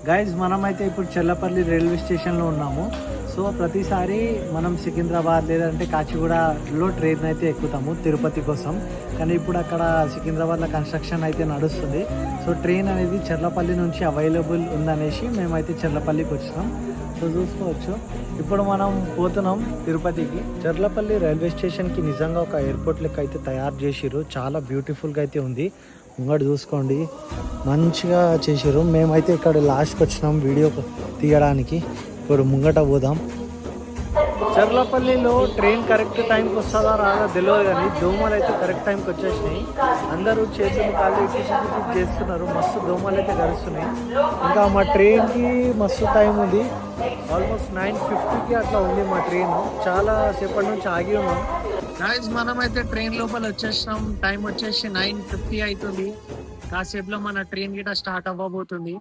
Guys మనమైతే ఇప్పుడు Chellapalli railway స్టేషన్లో ఉన్నాము. సో ప్రతిసారి మనం సికింద్రాబాద్ లేదంటే కాచిగూడలో ట్రైన్ అయితే ఎక్కుతాము తిరుపతి కోసం. కానీ ఇప్పుడు అక్కడ సికింద్రాబాద్లో కన్స్ట్రక్షన్ అయితే నడుస్తుంది. సో ట్రైన్ అనేది చెర్లపల్లి నుంచి అవైలబుల్ ఉందనేసి మేమైతే చెర్లపల్లికి వచ్చినాం. సో చూసుకోవచ్చు ఇప్పుడు మనం పోతున్నాం తిరుపతికి. చెర్లపల్లి రైల్వే స్టేషన్కి నిజంగా ఒక ఎయిర్పోర్ట్ లెక్క అయితే తయారు చేసిర్రు. చాలా బ్యూటిఫుల్గా అయితే ఉంది. ముంగడు చూసుకోండి మంచిగా చేసారు. మేమైతే ఇక్కడ లాస్ట్కి వచ్చినాం వీడియో తీయడానికి. ఇప్పుడు ముంగట పోదాం. చెర్లపల్లిలో ట్రైన్ కరెక్ట్ టైంకి వస్తుందా రాదా తెలియదు, కానీ దోమలు అయితే కరెక్ట్ టైంకి వచ్చేసినాయి. అందరూ చేతులు కాళ్ళు ఇట్టి చేస్తున్నారు. మస్తు దోమలు అయితే గడుస్తున్నాయి. ఇంకా మా ట్రైన్కి మస్తు టైం ఉంది. ఆల్మోస్ట్ 9:50కి అట్లా ఉంది మా ట్రైన్. చాలా సేపటి నుంచి ఆగి ఉన్నాం. గాయ్స్ మనమైతే ట్రైన్ లోపల వచ్చేసినాం. టైం వచ్చేసి 9:50 అవుతుంది. కాసేపులో మన ట్రైన్ గిట స్టార్ట్ అవ్వబోతుంది.